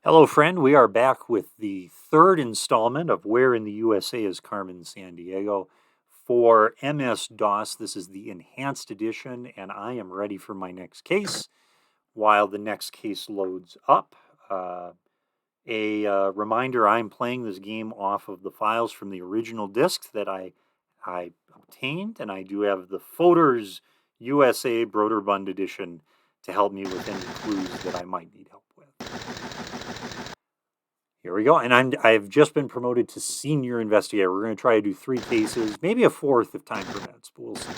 Hello, friend. We are back with the third installment of Where in the USA is Carmen Sandiego for MS-DOS. This is the enhanced edition, and I am ready for my next case. While the next case loads up, a reminder, I'm playing this game off of the files from the original disc that I obtained, and I do have the Fodor's U.S.A. Broderbund edition to help me with any clues that I might need help with. Here we go. And I've just been promoted to senior investigator. We're going to try to do 3 cases, maybe a 4th if time permits, but we'll see.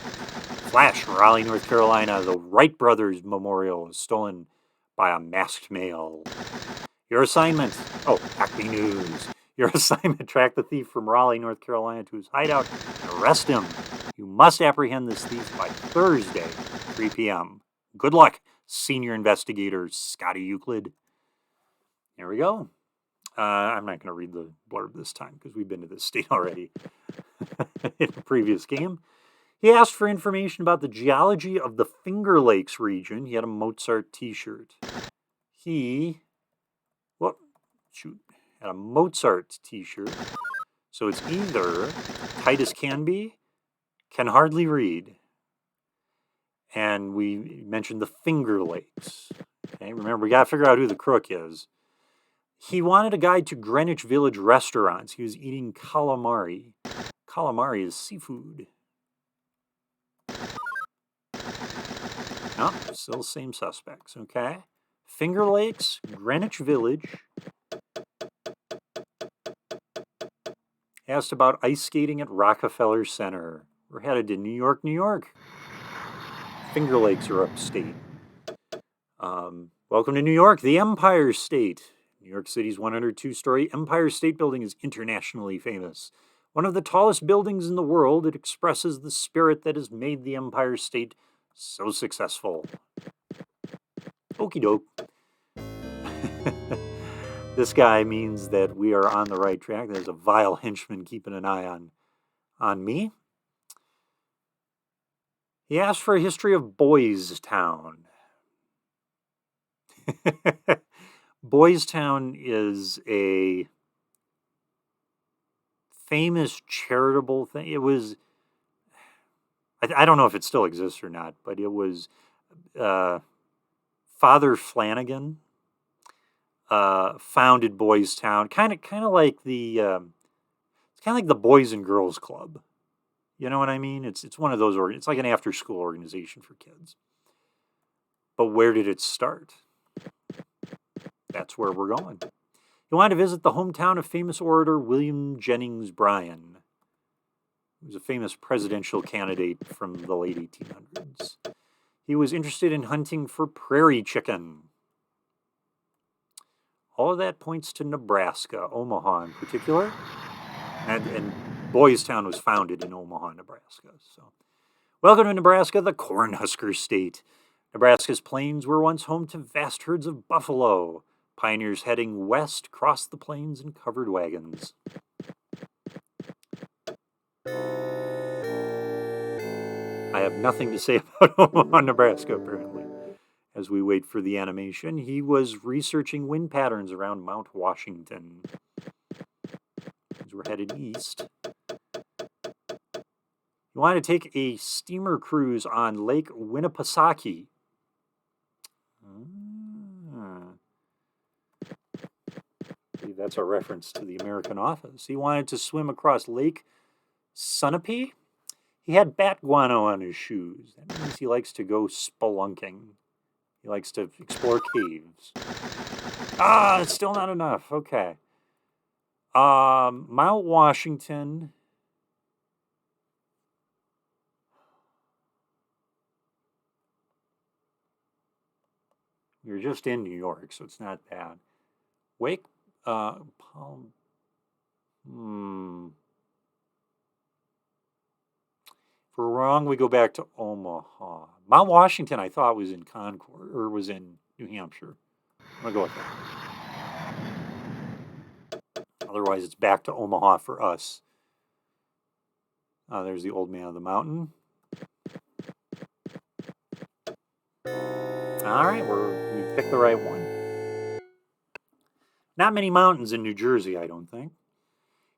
Flash, Raleigh, North Carolina. The Wright brothers memorial is stolen by a masked male. Your assignment, Acme News. Your assignment, track the thief from Raleigh, North Carolina to his hideout and arrest him. You must apprehend this thief by Thursday, 3 p.m. Good luck, senior investigator Scotty Euclid. Here we go. I'm not going to read the blurb this time because we've been to this state already in a previous game. He asked for information about the geology of the Finger Lakes region. He had a Mozart t-shirt. Had a Mozart t-shirt. So it's either Titus Canby, can hardly read, and we mentioned the Finger Lakes. Okay, remember, we got to figure out who the crook is. He wanted a guide to Greenwich Village restaurants. He was eating calamari. Calamari is seafood. No, still same suspects, okay? Finger Lakes, Greenwich Village. Asked about ice skating at Rockefeller Center. We're headed to New York, New York. Finger Lakes are upstate. Welcome to New York, the Empire State. New York City's 102-story Empire State Building is internationally famous. One of the tallest buildings in the world, it expresses the spirit that has made the Empire State so successful. Okie doke. This guy means that we are on the right track. There's a vile henchman keeping an eye on me. He asked for a history of Boys Town. Boys Town is a famous charitable thing. It was, I don't know if it still exists or not, but it was Father Flanagan founded Boys Town, kind of like the it's kind of like the Boys and Girls Club. You know what I mean? It's one of those it's like an after school organization for kids. But where did it start? That's where we're going. He wanted to visit the hometown of famous orator William Jennings Bryan. He was a famous presidential candidate from the late 1800s. He was interested in hunting for prairie chicken. All of that points to Nebraska, Omaha in particular. And Boys Town was founded in Omaha, Nebraska. So, welcome to Nebraska, the Cornhusker State. Nebraska's plains were once home to vast herds of buffalo. Pioneers heading west crossed the plains in covered wagons. I have nothing to say about Omaha, Nebraska, apparently. As we wait for the animation, he was researching wind patterns around Mount Washington. As we're headed east. You want to take a steamer cruise on Lake Winnipesaukee. I believe that's a reference to the American Office. He wanted to swim across Lake Sunapee. He had bat guano on his shoes. That means he likes to go spelunking. He likes to explore caves. It's still not enough. Okay. Mount Washington. You're just in New York, so it's not bad. Wake, Palm. If we're wrong, we go back to Omaha. Mount Washington, I thought, was in Concord, or was in New Hampshire. I'm going to go with that. Otherwise, it's back to Omaha for us. There's the old man of the mountain. All right, we picked the right one. Not many mountains in New Jersey, I don't think.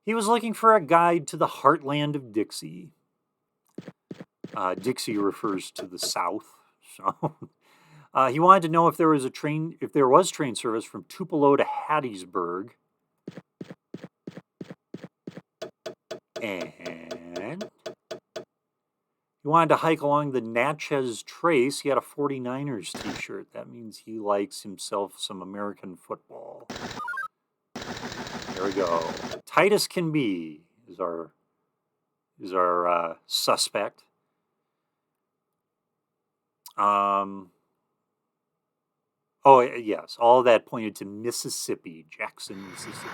He was looking for a guide to the heartland of Dixie. Dixie refers to the South, so he wanted to know if there was train service from Tupelo to Hattiesburg, and he wanted to hike along the Natchez Trace. He had a 49ers t-shirt. That means he likes himself some American football. There we go. Titus can be is our suspect. Oh, yes. All of that pointed to Mississippi, Jackson, Mississippi.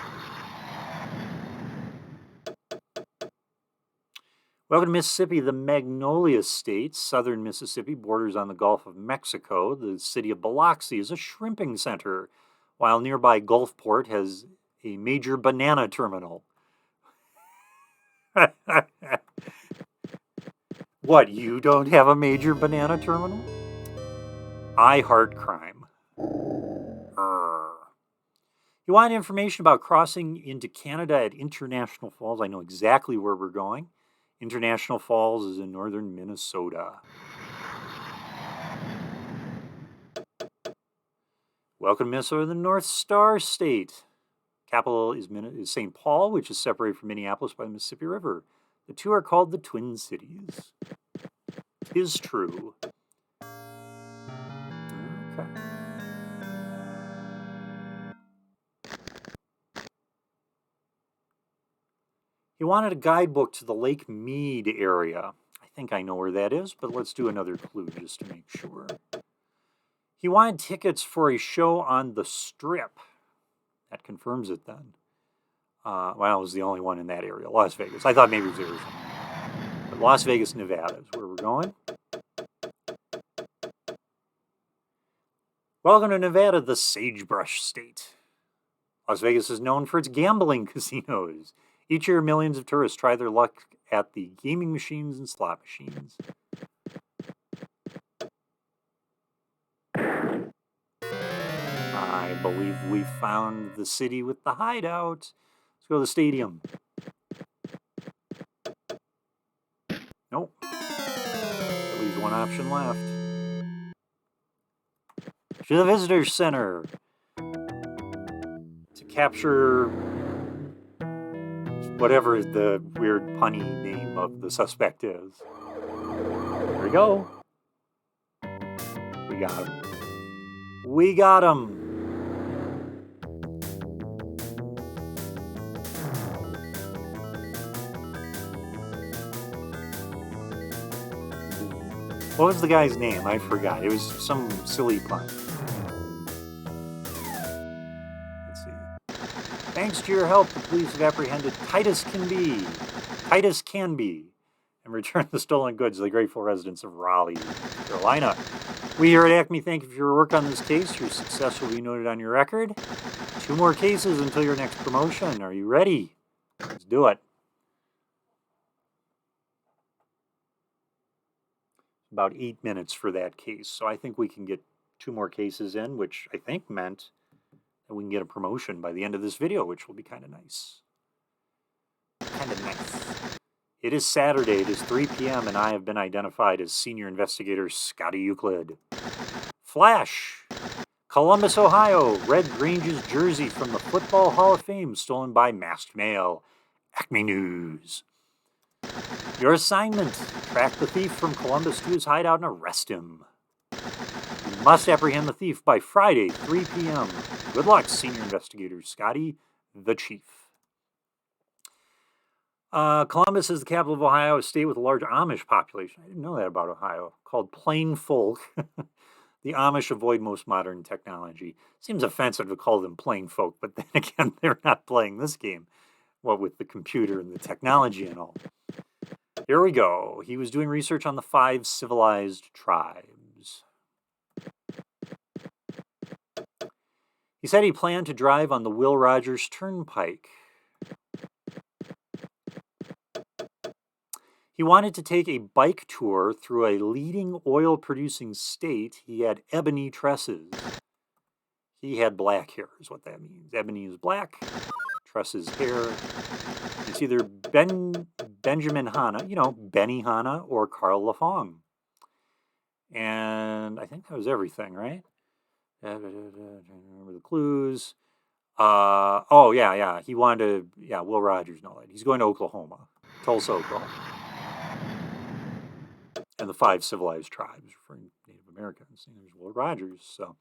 Welcome to Mississippi, the Magnolia State. Southern Mississippi borders on the Gulf of Mexico. The city of Biloxi is a shrimping center, while nearby Gulfport has a major banana terminal. What, you don't have a major banana terminal? I heart crime. You want information about crossing into Canada at International Falls? I know exactly where we're going. International Falls is in northern Minnesota. Welcome to Minnesota, the North Star State. Capital is St. Paul, which is separated from Minneapolis by the Mississippi River. The two are called the Twin Cities. 'Tis true. Okay. He wanted a guidebook to the Lake Mead area. I think I know where that is, but let's do another clue just to make sure. He wanted tickets for a show on the Strip. That confirms it then. Well, it was the only one in that area, Las Vegas. I thought maybe it was Arizona. But Las Vegas, Nevada is where we're going. Welcome to Nevada, the Sagebrush State. Las Vegas is known for its gambling casinos. Each year, millions of tourists try their luck at the gaming machines and slot machines. I believe we found the city with the hideout. Let's go to the stadium. Nope. At least one option left. To the visitor center to capture whatever the weird punny name of the suspect is. There we go. We got him. We got him. What was the guy's name? I forgot. It was some silly pun. Let's see. Thanks to your help, the police have apprehended Titus Canby, and returned the stolen goods to the grateful residents of Raleigh, North Carolina. We here at Acme thank you for your work on this case. Your success will be noted on your record. 2 more cases until your next promotion. Are you ready? Let's do it. About 8 minutes for that case. So I think we can get 2 more cases in, which I think meant that we can get a promotion by the end of this video, which will be kind of nice. It is Saturday. It is 3 p.m. and I have been identified as Senior Investigator Scotty Euclid. Flash! Columbus, Ohio. Red Grange's jersey from the Football Hall of Fame stolen by masked male. Acme News. Your assignment: track the thief from Columbus to his hideout and arrest him. You must apprehend the thief by Friday, 3 p.m. Good luck, Senior Investigator Scotty, the Chief. Columbus is the capital of Ohio, a state with a large Amish population. I didn't know that about Ohio. Called plain folk. The Amish avoid most modern technology. Seems offensive to call them plain folk, but then again, they're not playing this game. What with the computer and the technology and all. Here we go. He was doing research on the 5 civilized tribes. He said he planned to drive on the Will Rogers Turnpike. He wanted to take a bike tour through a leading oil-producing state. He had ebony tresses. He had black hair, is what that means. Ebony is black. Tress's hair. It's either Benjamin Hanna, Benny Hanna, or Carl Lafong. And I think that was everything, right? Remember the clues. Yeah. He wanted to, Will Rogers know that. He's going to Oklahoma, Tulsa, Oklahoma. And the 5 civilized tribes, referring to Native Americans. And there's Will Rogers. So,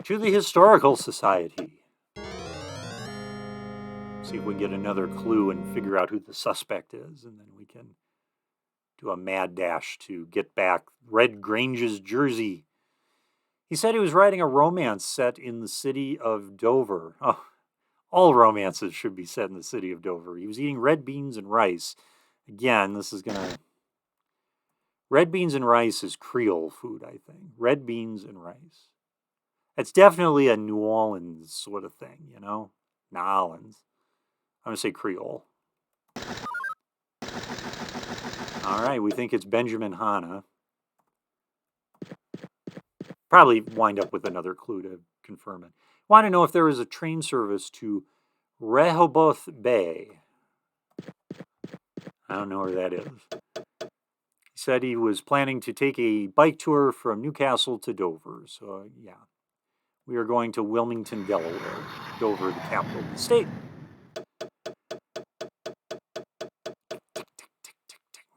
to the Historical Society. See if we can get another clue and figure out who the suspect is, and then we can do a mad dash to get back Red Grange's jersey. He said he was writing a romance set in the city of Dover. Oh, all romances should be set in the city of Dover. He was eating red beans and rice. Again, this is going to... Red beans and rice is Creole food, I think. Red beans and rice. It's definitely a New Orleans sort of thing, New Orleans. I'm going to say Creole. All right, we think it's Benjamin Hanna. Probably wind up with another clue to confirm it. Want to know if there is a train service to Rehoboth Bay. I don't know where that is. He said he was planning to take a bike tour from Newcastle to Dover. So, yeah. We are going to Wilmington, Delaware. Dover, the capital of the state.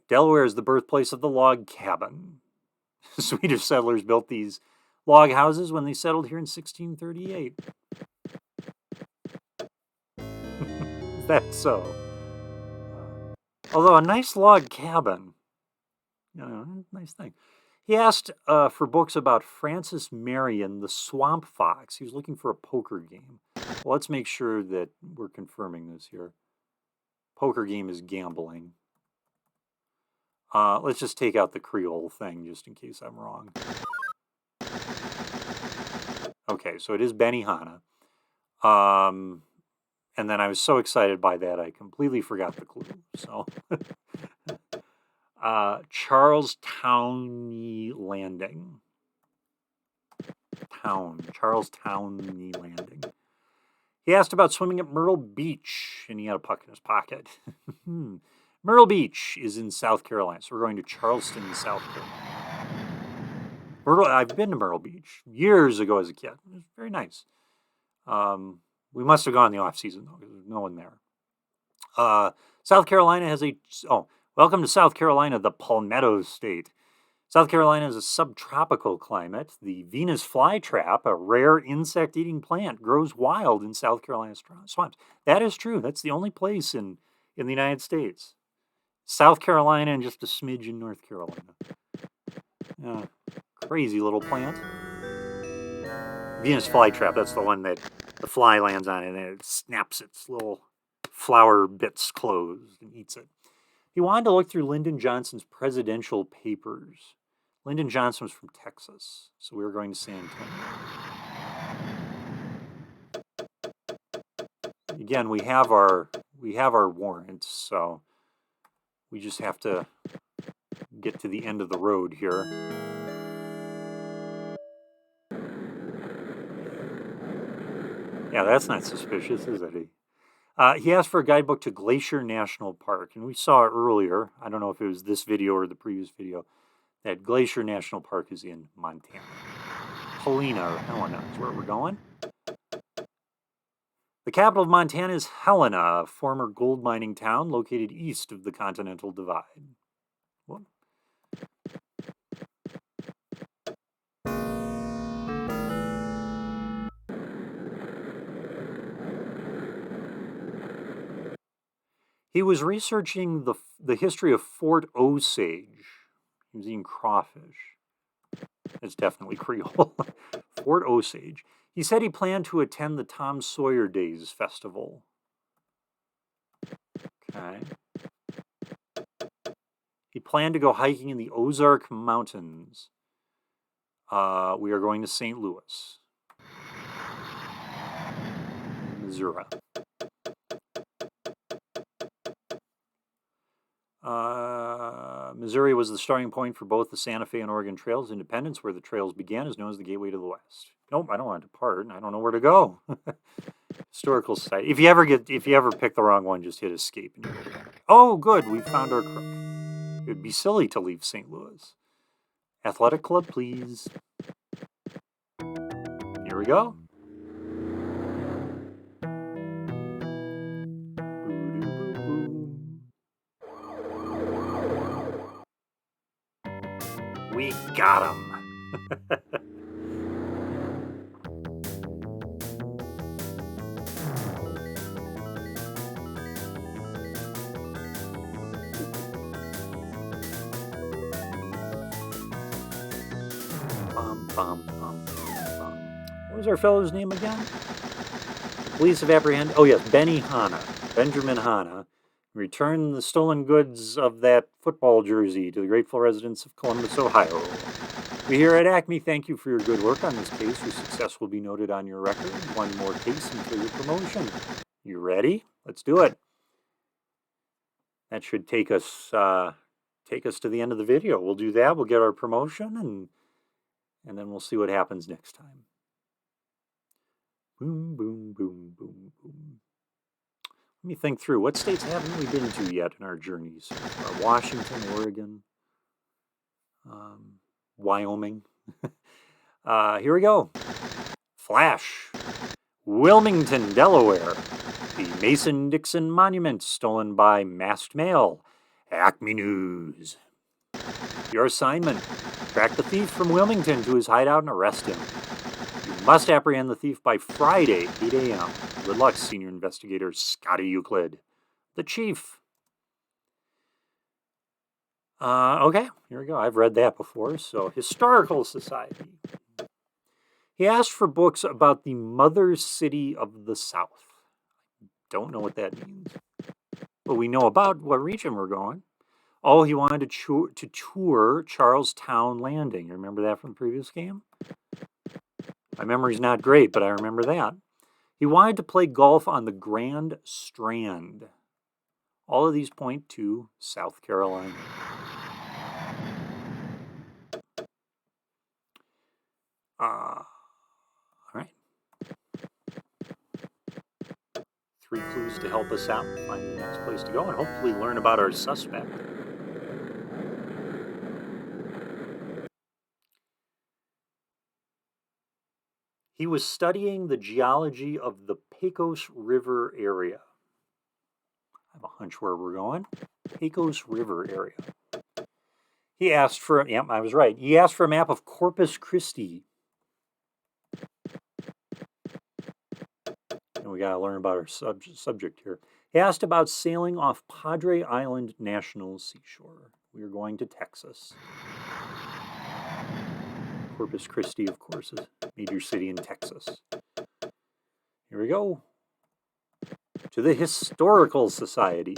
Delaware is the birthplace of the log cabin. Swedish settlers built these log houses when they settled here in 1638. That's so. Although a nice log cabin, nice thing. He asked for books about Francis Marion, the Swamp Fox. He was looking for a poker game. Well, let's make sure that we're confirming this here. Poker game is gambling. Let's just take out the Creole thing just in case I'm wrong. Okay, so it is Benny Hanna. And then I was so excited by that, I completely forgot the clue. So, Charlestown Landing. Charlestown Landing. He asked about swimming at Myrtle Beach, and he had a puck in his pocket. Myrtle Beach is in South Carolina, so we're going to Charleston, South Carolina. I've been to Myrtle Beach years ago as a kid. It was very nice. We must have gone in the off-season, though, because there's no one there. South Carolina has welcome to South Carolina, the Palmetto State. South Carolina has a subtropical climate. The Venus flytrap, a rare insect-eating plant, grows wild in South Carolina's swamps. That is true. That's the only place in the United States. South Carolina and just a smidge in North Carolina. Crazy little plant. Venus flytrap, that's the one that the fly lands on and it snaps its little flower bits closed and eats it. He wanted to look through Lyndon Johnson's presidential papers. Lyndon Johnson was from Texas, so we were going to San Antonio. Again, we have our warrants, so we just have to get to the end of the road here. Yeah, that's not suspicious, is it? He asked for a guidebook to Glacier National Park, and we saw it earlier. I don't know if it was this video or the previous video, that Glacier National Park is in Montana. Helena is where we're going. The capital of Montana is Helena, a former gold mining town located east of the Continental Divide. What? He was researching the history of Fort Osage. He was eating crawfish. It's definitely Creole. Fort Osage. He said he planned to attend the Tom Sawyer Days Festival. Okay. He planned to go hiking in the Ozark Mountains. We are going to St. Louis, Missouri. Missouri was the starting point for both the Santa Fe and Oregon Trails. Independence, where the trails began, is known as the gateway to the West. Nope, I don't want to depart. I don't know where to go. Historical Society. If you ever pick the wrong one, just hit escape and you go back. Oh, good, we found our crook. It'd be silly to leave St. Louis. Athletic club, please. Here we go. We got him. What was our fellow's name again? Police have apprehended. Oh yes, Benjamin Hanna, returned the stolen goods of that football jersey to the grateful residents of Columbus, Ohio. We here at Acme thank you for your good work on this case. Your success will be noted on your record. One more case until your promotion. You ready? Let's do it. That should take us to the end of the video. We'll do that. We'll get our promotion, and then we'll see what happens next time. Boom, boom, boom, boom, boom. Let me think through. What states haven't we been to yet in our journeys? Washington, Oregon, Wyoming. Here we go. Flash. Wilmington, Delaware. The Mason-Dixon Monument stolen by masked male. Acme News. Your assignment. Track the thief from Wilmington to his hideout and arrest him. You must apprehend the thief by Friday, 8 a.m. Good luck, Senior Investigator Scotty Euclid. The Chief. Okay, here we go. I've read that before. So, Historical Society. He asked for books about the mother city of the South. Don't know what that means. But we know about what region we're going. Oh, he wanted to tour Charlestown Landing. You remember that from the previous game? My memory's not great, but I remember that. He wanted to play golf on the Grand Strand. All of these point to South Carolina. All right. 3 clues to help us out, find the next place to go, and hopefully learn about our suspect. He was studying the geology of the Pecos River area. I have a hunch where we're going. Pecos River area. He asked for, yep, I was right. He asked for a map of Corpus Christi. And we got to learn about our subject here. He asked about sailing off Padre Island National Seashore. We are going to Texas. Corpus Christi, of course, is a major city in Texas. Here we go. To the Historical Society.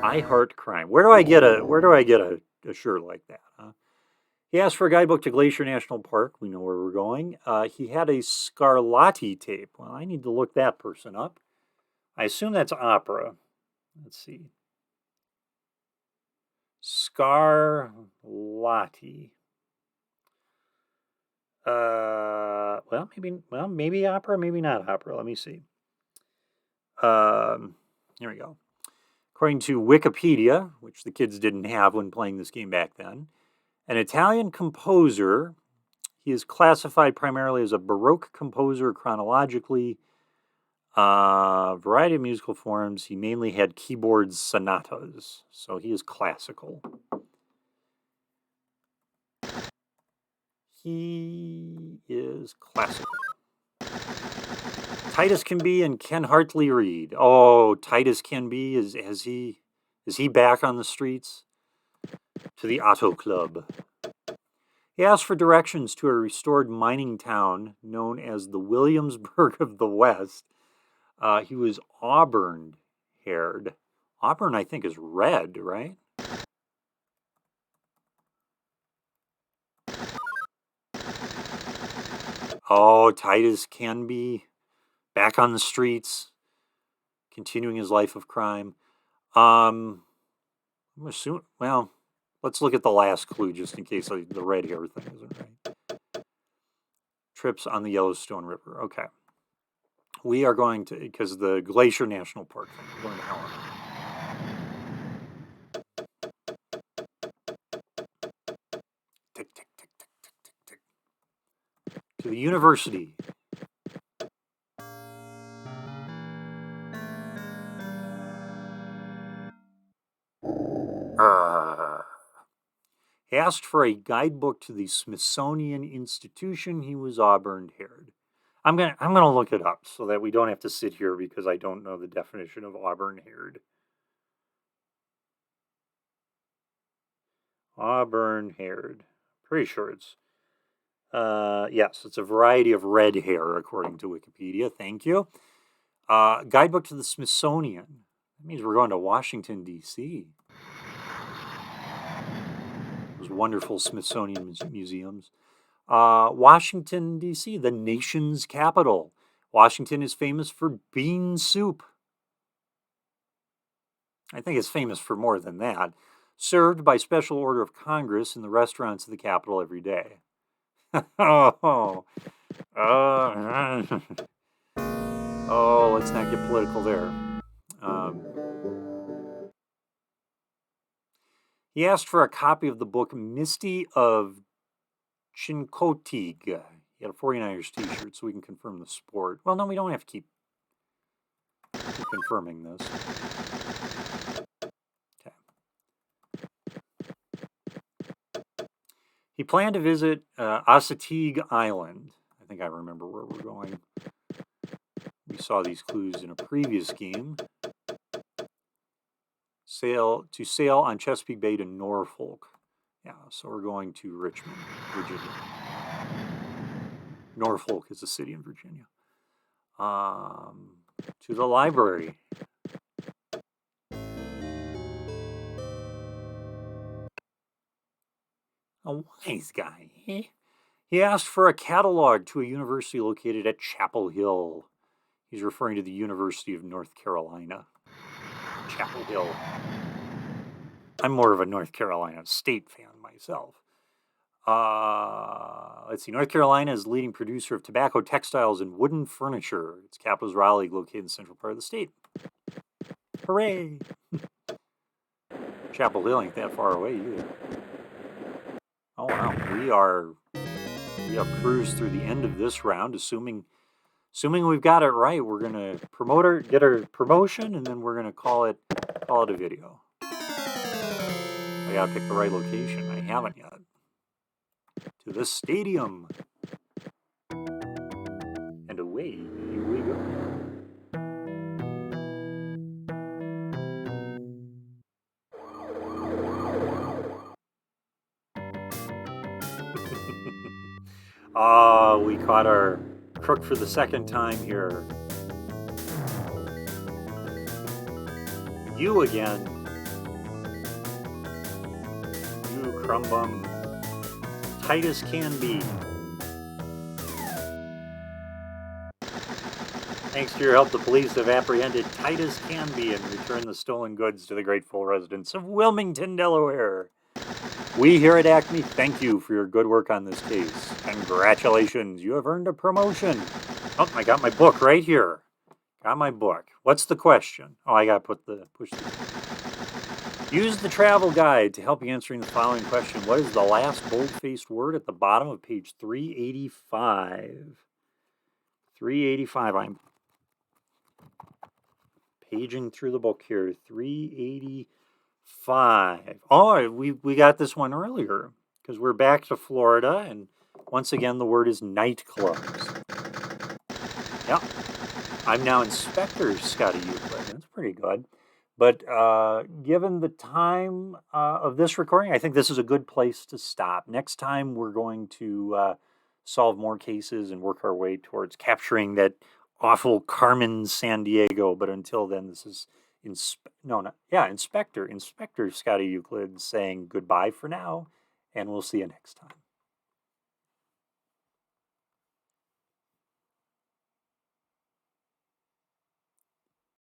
I heart crime. Where do I get a shirt like that? Huh? He asked for a guidebook to Glacier National Park. We know where we're going. He had a Scarlatti tape. Well, I need to look that person up. I assume that's opera. Let's see. Scarlatti. Maybe opera, maybe not opera. Let me see. Here we go. According to Wikipedia, which the kids didn't have when playing this game back then, an Italian composer. He is classified primarily as a Baroque composer chronologically. Variety of musical forms. He mainly had keyboard sonatas, so he is classical. He is classical. Titus Canby and Ken Hartley Reid. Oh, Titus Canby, is he back on the streets? To the Auto Club. He asked for directions to a restored mining town known as the Williamsburg of the West. He was auburn-haired. Auburn, I think, is red, right? Oh, Titus Canby, back on the streets. continuing his life of crime. I'm assuming, well, let's look at the last clue just in case the red hair thing isn't right. Trips on the Yellowstone River. Okay. We are going to, because the Glacier National Park thing, we're going to Helena. Tick, tick, tick, tick, tick, tick, tick. To the university. He asked for a guidebook to the Smithsonian Institution. He was auburn-haired. I'm gonna look it up so that we don't have to sit here because I don't know the definition of auburn-haired. Auburn-haired. Pretty sure it's yes, it's a variety of red hair according to Wikipedia. Thank you. Guidebook to the Smithsonian. That means we're going to Washington, D.C. Those wonderful Smithsonian museums. Washington, D.C., the nation's capital. Washington is famous for bean soup. I think it's famous for more than that. Served by special order of Congress in the restaurants of the capital every day. Oh, let's not get political there. He asked for a copy of the book Misty of Chincoteague. He had a 49ers t-shirt so we can confirm the sport. Well, no, we don't have to keep confirming this. Okay. He planned to visit Assateague Island. I think I remember where we're going. We saw these clues in a previous game. Sail on Chesapeake Bay to Norfolk. Yeah, so we're going to Richmond, Virginia. Norfolk is a city in Virginia. To the library. A wise guy. He asked for a catalog to a university located at Chapel Hill. He's referring to the University of North Carolina. Chapel Hill. I'm more of a North Carolina State fan myself. Let's see. North Carolina is the leading producer of tobacco, textiles, and wooden furniture. Its capital is Raleigh, located in the central part of the state. Hooray! Chapel Hill ain't that far away either. Oh wow, we have cruised through the end of this round, assuming we've got it right. We're gonna get our promotion, and then we're gonna call it a video. I gotta pick the right location. I haven't yet. To the stadium. And away we go. We caught our crook for the second time here. You again. You crumbum. Tight as can be. Thanks to your help, the police have apprehended tight as can be and returned the stolen goods to the grateful residents of Wilmington, Delaware. We here at Acme thank you for your good work on this case. Congratulations, you have earned a promotion. Oh, I got my book right here. Got my book. What's the question? Oh, I got to push the... Use the travel guide to help you answering the following question. What is the last bold-faced word at the bottom of page 385? 385. I'm paging through the book here. 385. Oh, we got this one earlier because we're back to Florida, and once again the word is nightclubs. Yeah, I'm now Inspector Scotty Euclid. That's pretty good. But given the time of this recording, I think this is a good place to stop. Next time we're going to solve more cases and work our way towards capturing that awful Carmen Sandiego. But until then, this is Inspector Scotty Euclid saying goodbye for now, and we'll see you next time.